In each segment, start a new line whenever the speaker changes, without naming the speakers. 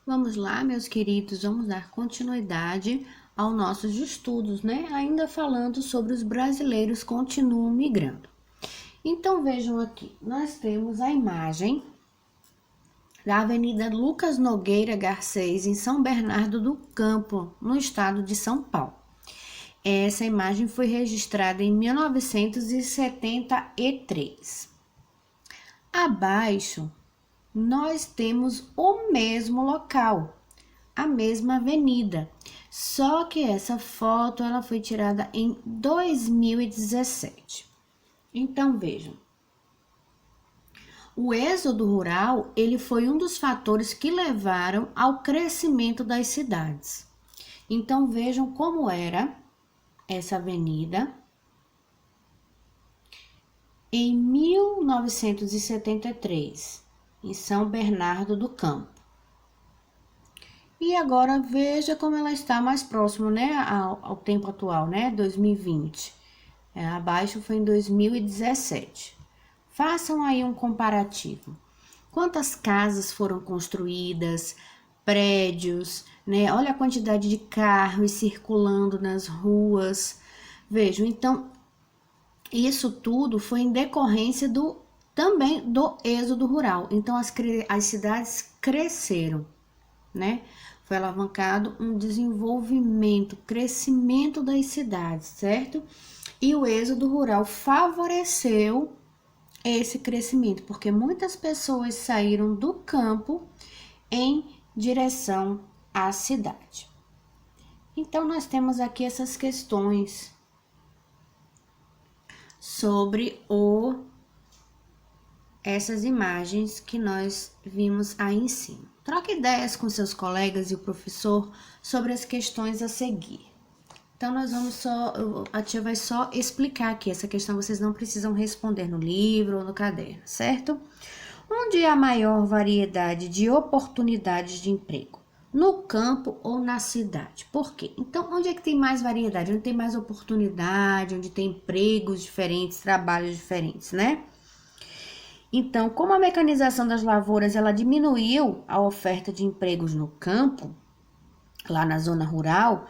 Vamos lá, meus queridos, vamos dar continuidade aos nossos estudos, né? Ainda falando sobre os brasileiros continuam migrando. Então, vejam aqui, nós temos a imagem da Avenida Lucas Nogueira Garcês, em São Bernardo do Campo, no estado de São Paulo. Essa imagem foi registrada em 1973. Abaixo, nós temos o mesmo local, a mesma avenida, só que essa foto ela foi tirada em 2017. Então vejam, o êxodo rural ele foi um dos fatores que levaram ao crescimento das cidades. Então vejam como era essa avenida em 1973, em São Bernardo do Campo. E agora veja como ela está mais próximo, né, ao tempo atual, né, 2020. Abaixo foi em 2017. Façam aí um comparativo. Quantas casas foram construídas, prédios, né? Olha a quantidade de carros circulando nas ruas. Vejam, então, isso tudo foi em decorrência também do êxodo rural. Então, as cidades cresceram, né? Foi alavancado um desenvolvimento, crescimento das cidades, certo? E o êxodo rural favoreceu esse crescimento, porque muitas pessoas saíram do campo em direção à cidade. Então, nós temos aqui essas questões sobre essas imagens que nós vimos aí em cima. Troque ideias com seus colegas e o professor sobre as questões a seguir. Então, a tia vai só explicar aqui, essa questão vocês não precisam responder no livro ou no caderno, certo? Onde há maior variedade de oportunidades de emprego? No campo ou na cidade? Por quê? Então, onde é que tem mais variedade? Onde tem mais oportunidade, onde tem empregos diferentes, trabalhos diferentes, né? Então, como a mecanização das lavouras, ela diminuiu a oferta de empregos no campo, lá na zona rural,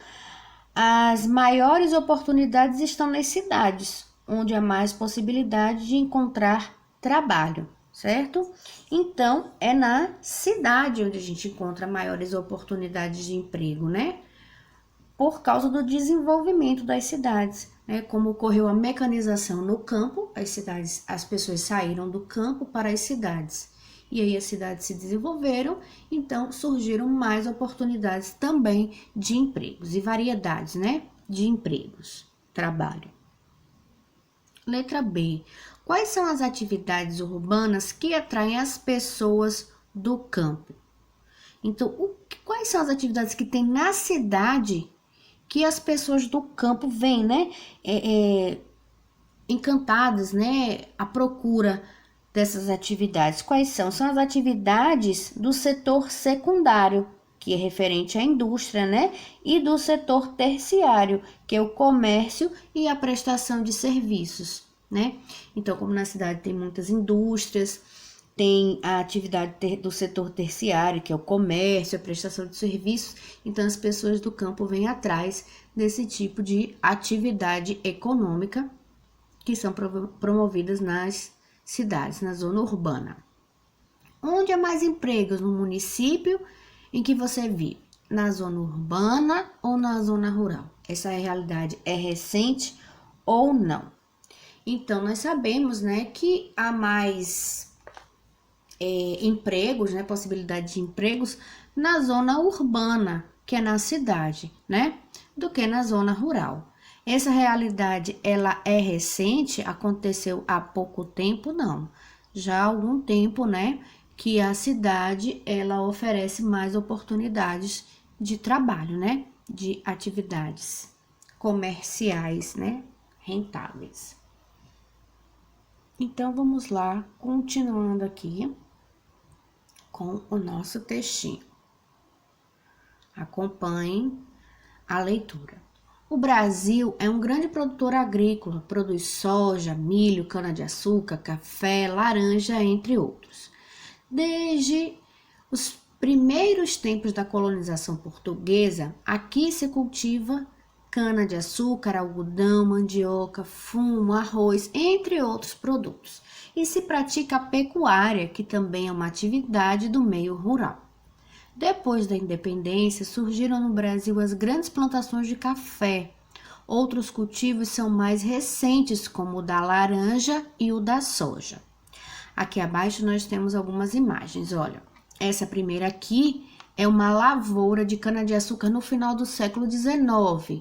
as maiores oportunidades estão nas cidades, onde há mais possibilidade de encontrar trabalho, certo? Então, é na cidade onde a gente encontra maiores oportunidades de emprego, né? Por causa do desenvolvimento das cidades, né? Como ocorreu a mecanização no campo, as pessoas saíram do campo para as cidades. E aí as cidades se desenvolveram, então surgiram mais oportunidades também de empregos e variedades, né, de empregos, trabalho. Letra B. Quais são as atividades urbanas que atraem as pessoas do campo? Então, quais são as atividades que tem na cidade que as pessoas do campo vêm, né, encantadas, né, à procura dessas atividades? Quais são? São as atividades do setor secundário, que é referente à indústria, né? E do setor terciário, que é o comércio e a prestação de serviços, né? Então, como na cidade tem muitas indústrias, tem a atividade do setor terciário, que é o comércio, a prestação de serviços, então as pessoas do campo vêm atrás desse tipo de atividade econômica que são promovidas nas cidades, na zona urbana. Onde há mais empregos no município em que você vive? Na zona urbana ou na zona rural? Essa realidade é recente ou não? Então, nós sabemos, né, que há mais empregos, né, possibilidade de empregos na zona urbana, que é na cidade, né, do que na zona rural. Essa realidade, ela é recente? Aconteceu há pouco tempo? Não. Já há algum tempo, né, que a cidade, ela oferece mais oportunidades de trabalho, né, de atividades comerciais, né, rentáveis. Então, vamos lá, continuando aqui com o nosso textinho. Acompanhem a leitura. O Brasil é um grande produtor agrícola, produz soja, milho, cana-de-açúcar, café, laranja, entre outros. Desde os primeiros tempos da colonização portuguesa, aqui se cultiva cana-de-açúcar, algodão, mandioca, fumo, arroz, entre outros produtos. E se pratica a pecuária, que também é uma atividade do meio rural. Depois da independência, surgiram no Brasil as grandes plantações de café. Outros cultivos são mais recentes, como o da laranja e o da soja. Aqui abaixo nós temos algumas imagens, olha. Essa primeira aqui é uma lavoura de cana-de-açúcar no final do século XIX,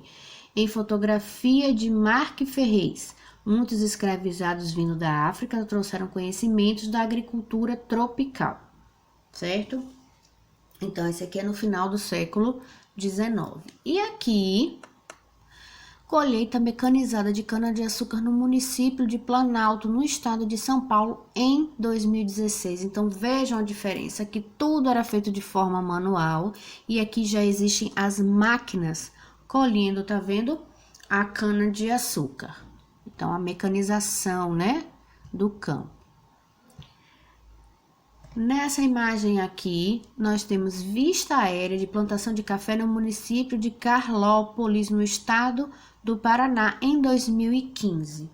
em fotografia de Mark Ferrez. Muitos escravizados vindo da África trouxeram conhecimentos da agricultura tropical, certo? Então, esse aqui é no final do século XIX. E aqui, colheita mecanizada de cana-de-açúcar no município de Planalto, no estado de São Paulo, em 2016. Então, vejam a diferença, que tudo era feito de forma manual e aqui já existem as máquinas colhendo, tá vendo? A cana-de-açúcar. Então, a mecanização, né, do campo. Nessa imagem aqui, nós temos vista aérea de plantação de café no município de Carlópolis, no estado do Paraná, em 2015.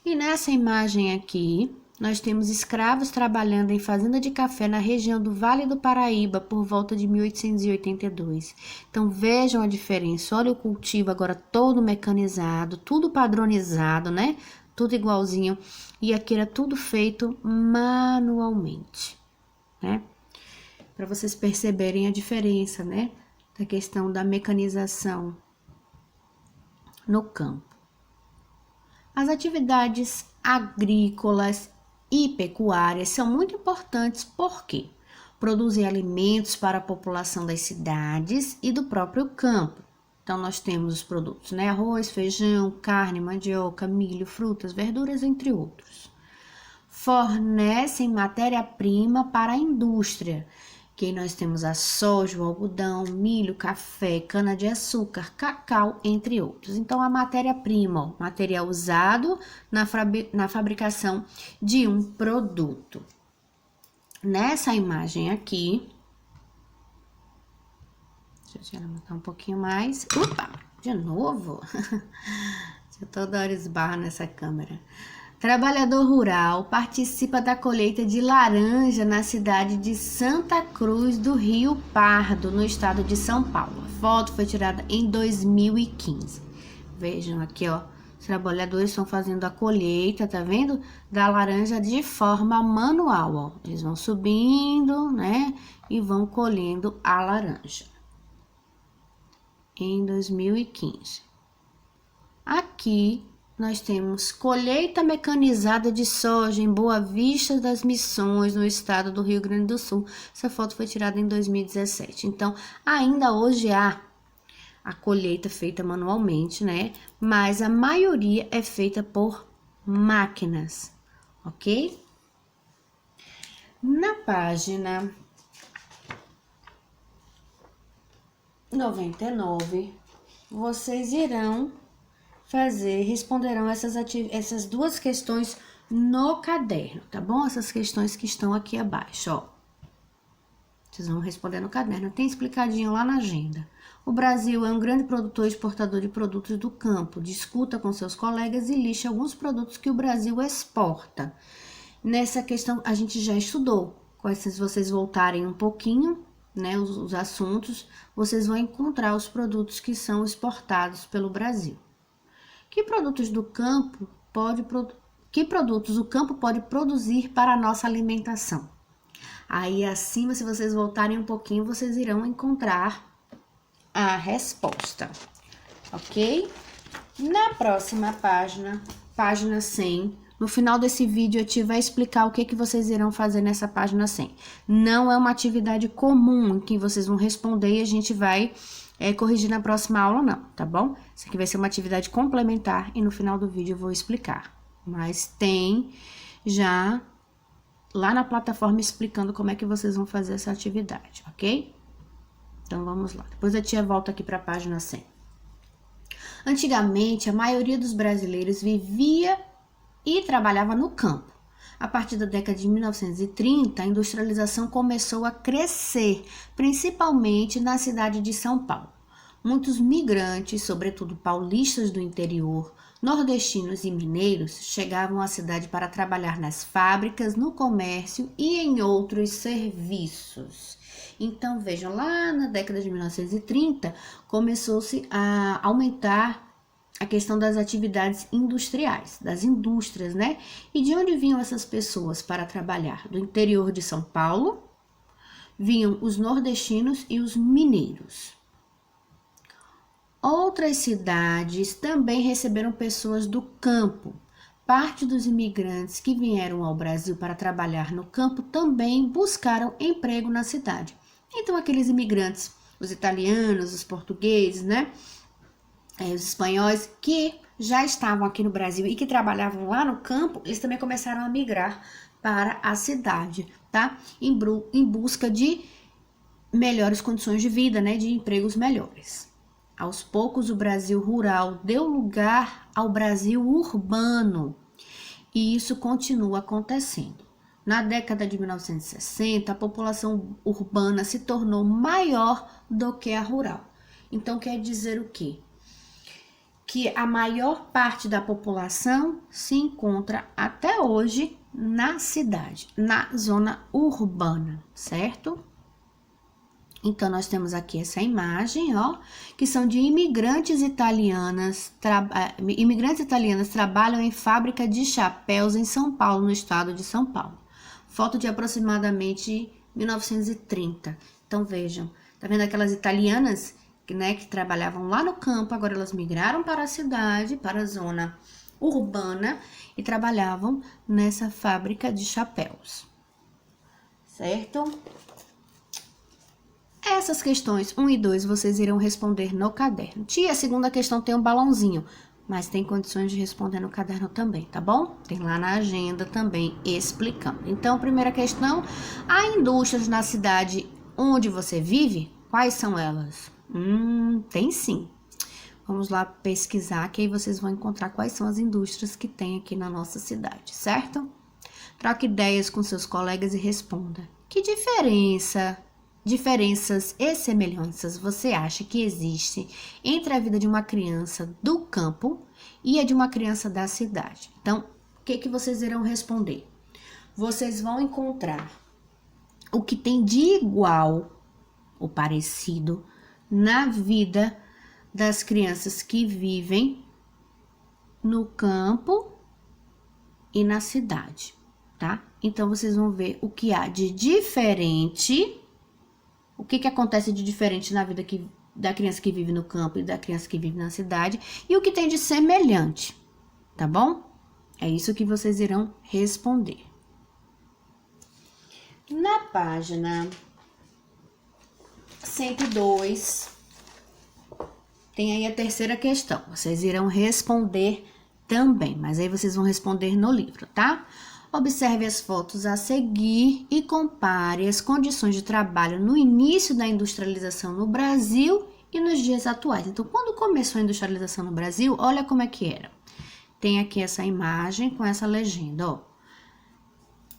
E nessa imagem aqui, nós temos escravos trabalhando em fazenda de café na região do Vale do Paraíba por volta de 1882. Então, vejam a diferença. Olha o cultivo agora todo mecanizado, tudo padronizado, né? Tudo igualzinho. E aqui era tudo feito manualmente, né? Para vocês perceberem a diferença, né, da questão da mecanização no campo. As atividades agrícolas e pecuárias são muito importantes porque produzem alimentos para a população das cidades e do próprio campo. Então, nós temos os produtos, né, arroz, feijão, carne, mandioca, milho, frutas, verduras, entre outros. Fornecem matéria-prima para a indústria, que nós temos a soja, o algodão, milho, café, cana-de-açúcar, cacau, entre outros. Então, a matéria-prima, material usado na fabricação de um produto. Nessa imagem aqui, deixa eu aumentar um pouquinho mais. Opa, de novo? Eu toda hora esbarro nessa câmera. Trabalhador rural participa da colheita de laranja na cidade de Santa Cruz do Rio Pardo, no estado de São Paulo. A foto foi tirada em 2015. Vejam aqui, ó, os trabalhadores estão fazendo a colheita, tá vendo? Da laranja de forma manual, ó. Eles vão subindo, né, e vão colhendo a laranja. Em 2015. Aqui nós temos colheita mecanizada de soja em Boa Vista das Missões, no estado do Rio Grande do Sul. Essa foto foi tirada em 2017. Então, ainda hoje há a colheita feita manualmente, né? Mas a maioria é feita por máquinas, ok? Na página 99, vocês irão responderão essas duas questões no caderno, tá bom? Essas questões que estão aqui abaixo, ó. Vocês vão responder no caderno, tem explicadinho lá na agenda. O Brasil é um grande produtor e exportador de produtos do campo. Discuta com seus colegas e liste alguns produtos que o Brasil exporta. Nessa questão, a gente já estudou. Se vocês voltarem um pouquinho, né, os assuntos, vocês vão encontrar os produtos que são exportados pelo Brasil. Que produtos o campo pode produzir para a nossa alimentação? Aí acima, se vocês voltarem um pouquinho, vocês irão encontrar a resposta, ok? Na próxima página, página 100, no final desse vídeo eu vai explicar o que vocês irão fazer nessa página 100. Não é uma atividade comum em que vocês vão responder e a gente vai corrigir na próxima aula, não, tá bom? Isso aqui vai ser uma atividade complementar e no final do vídeo eu vou explicar. Mas tem já lá na plataforma explicando como é que vocês vão fazer essa atividade, ok? Então, vamos lá. Depois a tia volta aqui para a página 100. Antigamente, a maioria dos brasileiros vivia e trabalhava no campo. A partir da década de 1930, a industrialização começou a crescer, principalmente na cidade de São Paulo. Muitos migrantes, sobretudo paulistas do interior, nordestinos e mineiros, chegavam à cidade para trabalhar nas fábricas, no comércio e em outros serviços. Então, vejam, lá na década de 1930, começou-se a aumentar a questão das atividades industriais, das indústrias, né? E de onde vinham essas pessoas para trabalhar? Do interior de São Paulo, vinham os nordestinos e os mineiros. Outras cidades também receberam pessoas do campo. Parte dos imigrantes que vieram ao Brasil para trabalhar no campo também buscaram emprego na cidade. Então, aqueles imigrantes, os italianos, os portugueses, né? Os espanhóis que já estavam aqui no Brasil e que trabalhavam lá no campo, eles também começaram a migrar para a cidade, tá? Em busca de melhores condições de vida, né? De empregos melhores. Aos poucos, o Brasil rural deu lugar ao Brasil urbano, e isso continua acontecendo. Na década de 1960, a população urbana se tornou maior do que a rural. Então, quer dizer o quê? Que a maior parte da população se encontra até hoje na cidade, na zona urbana, certo? Então, nós temos aqui essa imagem, ó, que são de imigrantes italianas. Imigrantes italianas trabalham em fábrica de chapéus em São Paulo, no estado de São Paulo. Foto de aproximadamente 1930. Então, vejam, tá vendo aquelas italianas, né, que trabalhavam lá no campo, agora elas migraram para a cidade, para a zona urbana e trabalhavam nessa fábrica de chapéus, certo? Essas questões 1 e 2 vocês irão responder no caderno. Tia, a segunda questão tem um balãozinho, mas tem condições de responder no caderno também, tá bom? Tem lá na agenda também explicando. Então, primeira questão, há indústrias na cidade onde você vive? Quais são elas? Tem sim. Vamos lá pesquisar, que aí vocês vão encontrar quais são as indústrias que tem aqui na nossa cidade, certo? Troque ideias com seus colegas e responda. Que diferenças e semelhanças você acha que existe entre a vida de uma criança do campo e a de uma criança da cidade? Então, o que vocês irão responder? Vocês vão encontrar o que tem de igual ou parecido na vida das crianças que vivem no campo e na cidade, tá? Então, vocês vão ver o que há de diferente. O que acontece de diferente na vida da criança que vive no campo e da criança que vive na cidade, e o que tem de semelhante, tá bom? É isso que vocês irão responder. Na página 102, tem aí a terceira questão. Vocês irão responder também, mas aí vocês vão responder no livro, tá? Observe as fotos a seguir e compare as condições de trabalho no início da industrialização no Brasil e nos dias atuais. Então, quando começou a industrialização no Brasil, olha como é que era. Tem aqui essa imagem com essa legenda, ó.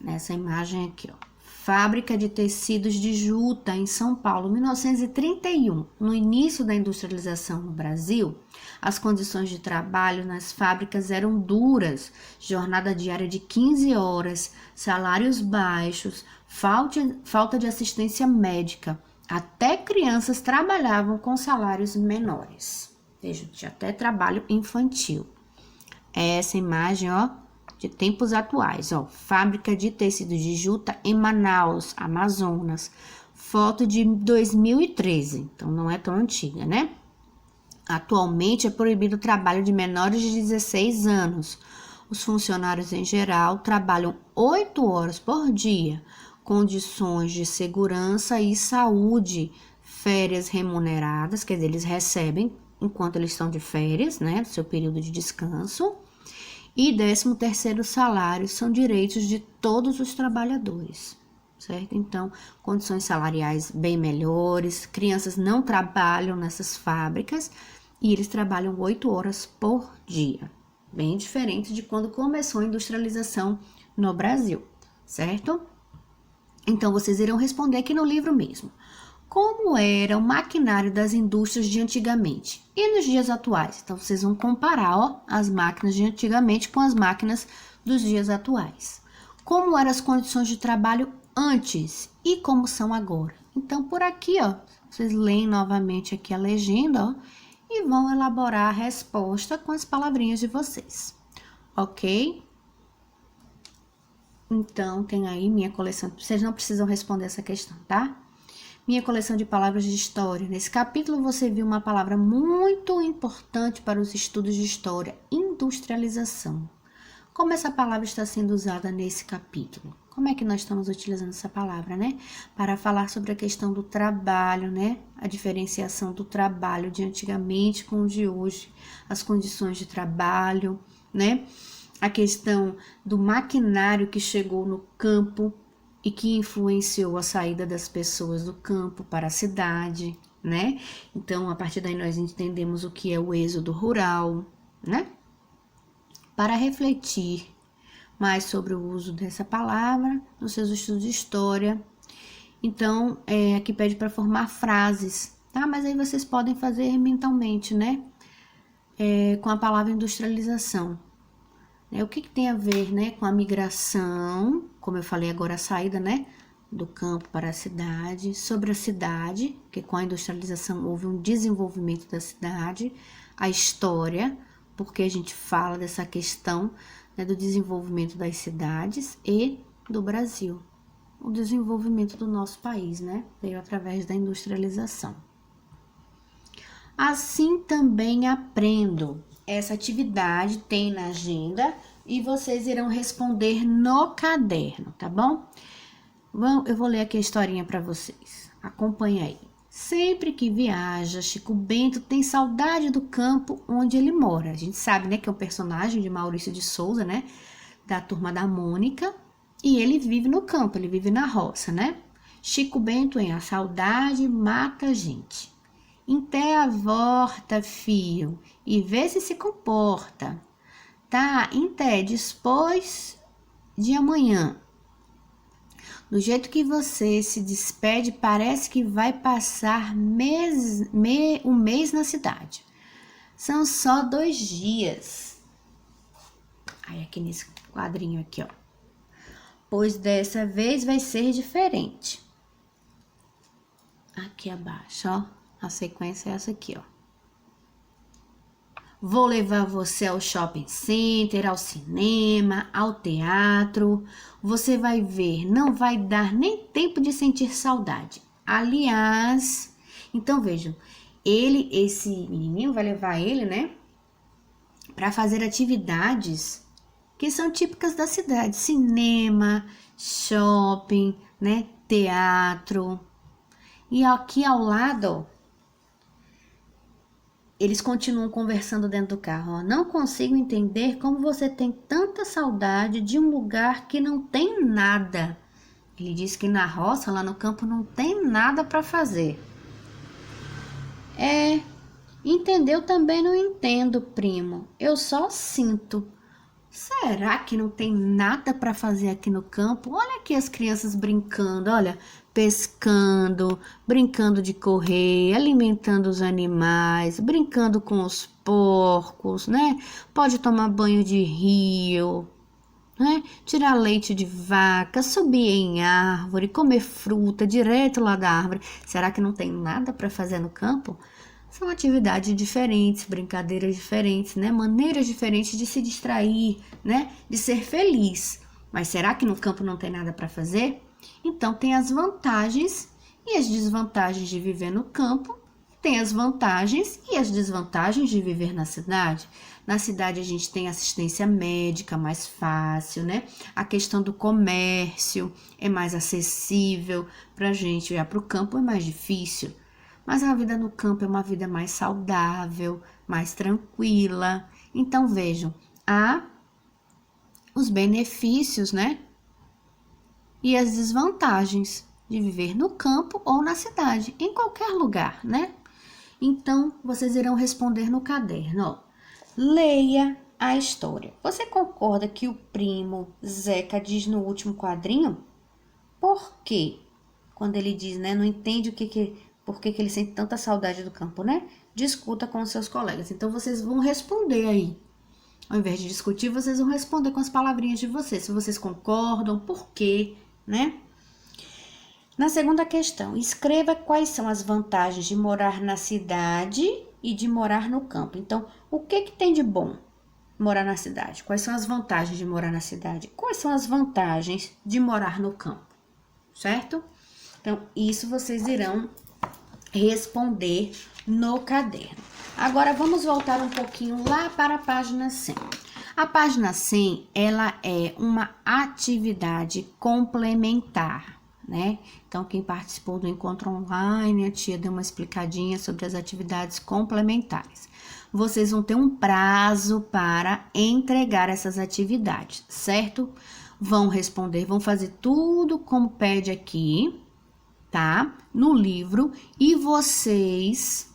Nessa imagem aqui, ó. Fábrica de tecidos de juta em São Paulo, 1931. No início da industrialização no Brasil, as condições de trabalho nas fábricas eram duras, jornada diária de 15 horas, salários baixos, falta de assistência médica. Até crianças trabalhavam com salários menores. Veja, tinha até trabalho infantil. Essa imagem, ó, de tempos atuais, ó, fábrica de tecido de juta em Manaus, Amazonas, foto de 2013, então não é tão antiga, né? Atualmente é proibido o trabalho de menores de 16 anos. Os funcionários em geral trabalham 8 horas por dia, condições de segurança e saúde, férias remuneradas, quer dizer, eles recebem enquanto eles estão de férias, né, no seu período de descanso. E 13º salário são direitos de todos os trabalhadores, certo? Então, condições salariais bem melhores, crianças não trabalham nessas fábricas e eles trabalham 8 horas por dia. Bem diferente de quando começou a industrialização no Brasil, certo? Então, vocês irão responder aqui no livro mesmo. Como era o maquinário das indústrias de antigamente e nos dias atuais? Então, vocês vão comparar, ó, as máquinas de antigamente com as máquinas dos dias atuais. Como eram as condições de trabalho antes e como são agora? Então, por aqui, ó, vocês leem novamente aqui a legenda, ó, e vão elaborar a resposta com as palavrinhas de vocês, ok? Então, tem aí minha coleção. Vocês não precisam responder essa questão, tá? Minha coleção de palavras de história. Nesse capítulo, você viu uma palavra muito importante para os estudos de história: industrialização. Como essa palavra está sendo usada nesse capítulo? Como é que nós estamos utilizando essa palavra, né? Para falar sobre a questão do trabalho, né? A diferenciação do trabalho de antigamente com o de hoje, as condições de trabalho, né? A questão do maquinário que chegou no campo e que influenciou a saída das pessoas do campo para a cidade, né? Então, a partir daí nós entendemos o que é o êxodo rural, né? Para refletir mais sobre o uso dessa palavra nos seus estudos de história. Então, aqui pede para formar frases, tá? Mas aí vocês podem fazer mentalmente, né? Com a palavra industrialização. O que tem a ver, né, com a migração, como eu falei agora, a saída, né, do campo para a cidade, sobre a cidade, que com a industrialização houve um desenvolvimento da cidade, a história, porque a gente fala dessa questão, né, do desenvolvimento das cidades e do Brasil. O desenvolvimento do nosso país, né, veio através da industrialização. Assim também aprendo. Essa atividade tem na agenda e vocês irão responder no caderno, tá bom? Eu vou ler aqui a historinha para vocês. Acompanha aí. Sempre que viaja, Chico Bento tem saudade do campo onde ele mora. A gente sabe, né, que é um personagem de Maurício de Souza, né, da Turma da Mônica, e ele vive no campo, ele vive na roça, né? Chico Bento a saudade mata a gente. Enterra a vorta, fio, e vê se comporta. Tá, até depois de amanhã. Do jeito que você se despede, parece que vai passar um mês na cidade. São só 2 dias. Aí aqui nesse quadrinho aqui, ó. Pois dessa vez vai ser diferente. Aqui abaixo, ó. A sequência é essa aqui, ó. Vou levar você ao shopping center, ao cinema, ao teatro. Você vai ver, não vai dar nem tempo de sentir saudade. Aliás, então vejam, esse menininho vai levar ele, né, para fazer atividades que são típicas da cidade: cinema, shopping, né, teatro. E aqui ao lado, ó, eles continuam conversando dentro do carro. Ó. Não consigo entender como você tem tanta saudade de um lugar que não tem nada. Ele diz que na roça, lá no campo, não tem nada para fazer. Entendeu? Também não entendo, primo. Eu só sinto. Será que não tem nada para fazer aqui no campo? Olha aqui as crianças brincando, olha, pescando, brincando de correr, alimentando os animais, brincando com os porcos, né? Pode tomar banho de rio, né? Tirar leite de vaca, subir em árvore, comer fruta direto lá da árvore. Será que não tem nada para fazer no campo? São atividades diferentes, brincadeiras diferentes, né? Maneiras diferentes de se distrair, né? De ser feliz. Mas será que no campo não tem nada para fazer? Então, tem as vantagens e as desvantagens de viver no campo. Tem as vantagens e as desvantagens de viver na cidade. Na cidade, a gente tem assistência médica mais fácil, né? A questão do comércio é mais acessível para a gente. Já para o campo é mais difícil. Mas a vida no campo é uma vida mais saudável, mais tranquila. Então, vejam, há os benefícios, né? E as desvantagens de viver no campo ou na cidade, em qualquer lugar, né? Então, vocês irão responder no caderno, ó. Leia a história. Você concorda que o primo Zeca diz no último quadrinho? Por quê? Quando ele diz, né? Não entende por que ele sente tanta saudade do campo, né? Discuta com os seus colegas. Então, vocês vão responder aí. Ao invés de discutir, vocês vão responder com as palavrinhas de vocês. Se vocês concordam, por quê, né? Na segunda questão, escreva quais são as vantagens de morar na cidade e de morar no campo. Então, o que tem de bom morar na cidade? Quais são as vantagens de morar na cidade? Quais são as vantagens de morar no campo? Certo? Então, isso vocês irão responder no caderno. Agora, vamos voltar um pouquinho lá para a página 100. A página 100, ela é uma atividade complementar, né? Então, quem participou do encontro online, a tia deu uma explicadinha sobre as atividades complementares. Vocês vão ter um prazo para entregar essas atividades, certo? Vão responder, vão fazer tudo como pede aqui, tá? No livro, e vocês,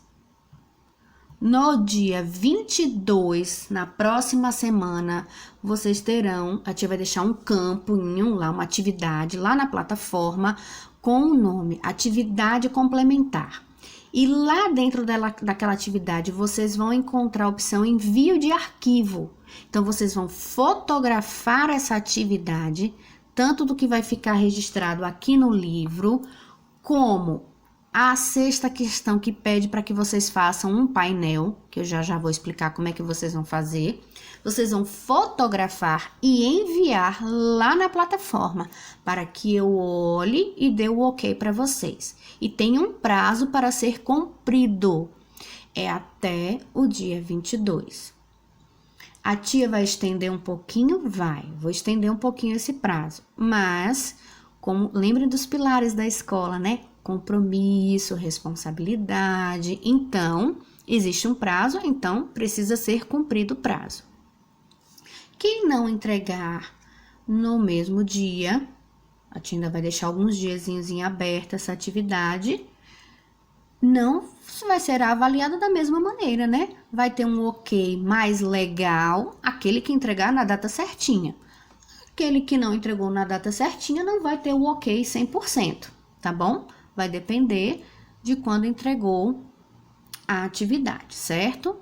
no dia 22, na próxima semana, vocês terão, a tia vai deixar um campinho lá, uma atividade lá na plataforma com o nome Atividade Complementar. E lá dentro daquela atividade, vocês vão encontrar a opção Envio de Arquivo. Então, vocês vão fotografar essa atividade, tanto do que vai ficar registrado aqui no livro, como a sexta questão que pede para que vocês façam um painel, que eu já vou explicar como é que vocês vão fazer. Vocês vão fotografar e enviar lá na plataforma, para que eu olhe e dê o ok para vocês. E tem um prazo para ser cumprido, é até o dia 22. A tia vai estender um pouquinho? Vou estender um pouquinho esse prazo, mas lembrem dos pilares da escola, né? Compromisso, responsabilidade. Então, existe um prazo, então precisa ser cumprido o prazo. Quem não entregar no mesmo dia, a tia ainda vai deixar alguns diazinhos em aberta essa atividade, não vai ser avaliado da mesma maneira, né? Vai ter um ok mais legal, aquele que entregar na data certinha. Aquele que não entregou na data certinha não vai ter o ok 100%, tá bom? Vai depender de quando entregou a atividade, certo?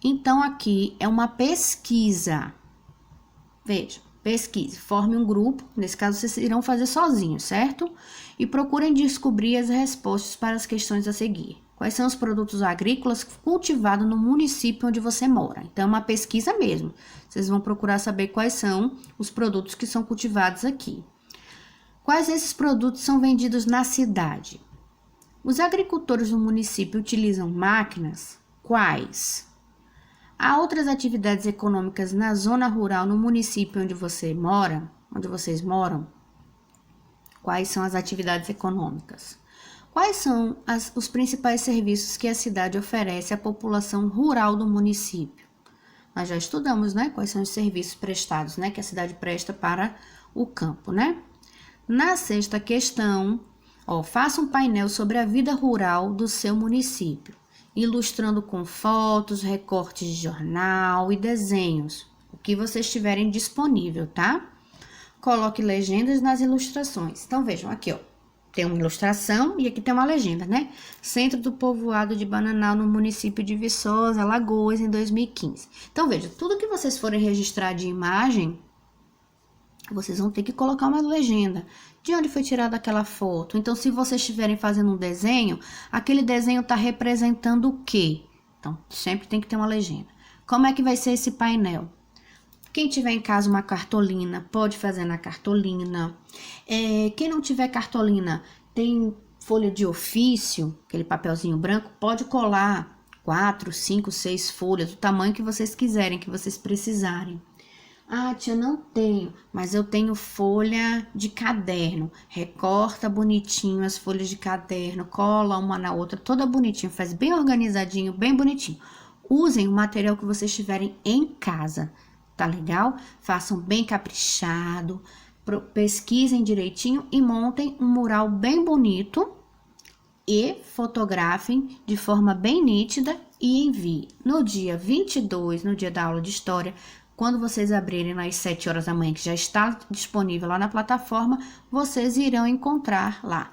Então, aqui é uma pesquisa. Veja, pesquise, forme um grupo, nesse caso vocês irão fazer sozinhos, certo? E procurem descobrir as respostas para as questões a seguir. Quais são os produtos agrícolas cultivados no município onde você mora? Então, é uma pesquisa mesmo. Vocês vão procurar saber quais são os produtos que são cultivados aqui. Quais desses produtos são vendidos na cidade? Os agricultores do município utilizam máquinas? Quais? Há outras atividades econômicas na zona rural, no município onde você mora, onde vocês moram? Quais são as atividades econômicas? Quais são os principais serviços que a cidade oferece à população rural do município? Nós já estudamos, né? Quais são os serviços prestados, né? Que a cidade presta para o campo, né? Na sexta questão, faça um painel sobre a vida rural do seu município, ilustrando com fotos, recortes de jornal e desenhos, o que vocês tiverem disponível, tá? Coloque legendas nas ilustrações. Então, vejam aqui, tem uma ilustração e aqui tem uma legenda, né? Centro do povoado de Bananal, no município de Viçosa, Alagoas, em 2015. Então, veja, tudo que vocês forem registrar de imagem, vocês vão ter que colocar uma legenda. De onde foi tirada aquela foto? Então, se vocês estiverem fazendo um desenho, aquele desenho está representando o quê? Então, sempre tem que ter uma legenda. Como é que vai ser esse painel? Quem tiver em casa uma cartolina, pode fazer na cartolina. Quem não tiver cartolina, tem folha de ofício, aquele papelzinho branco, pode colar 4, 5, 6 folhas, do tamanho que vocês quiserem, que vocês precisarem. Ah, tia, não tenho, mas eu tenho folha de caderno. Recorta bonitinho as folhas de caderno, cola uma na outra, toda bonitinho, faz bem organizadinho, bem bonitinho. Usem o material que vocês tiverem em casa, tá legal? Façam bem caprichado, pesquisem direitinho e montem um mural bem bonito e fotografem de forma bem nítida e envie. No dia 22, no dia da aula de história, quando vocês abrirem às 7 horas da manhã, que já está disponível lá na plataforma, vocês irão encontrar lá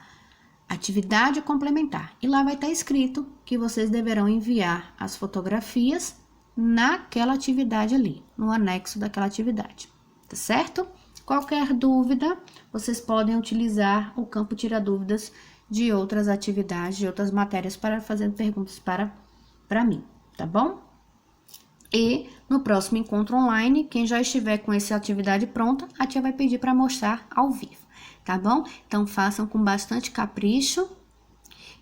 atividade complementar. E lá vai estar escrito que vocês deverão enviar as fotografias naquela atividade ali, no anexo daquela atividade, tá certo? Qualquer dúvida, vocês podem utilizar o campo Tira Dúvidas de outras atividades, de outras matérias para fazer perguntas para mim, tá bom? E no próximo encontro online, quem já estiver com essa atividade pronta, a tia vai pedir para mostrar ao vivo, tá bom? Então façam com bastante capricho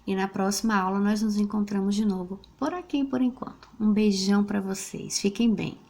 e na próxima aula nós nos encontramos de novo por aqui por enquanto. Um beijão para vocês, fiquem bem.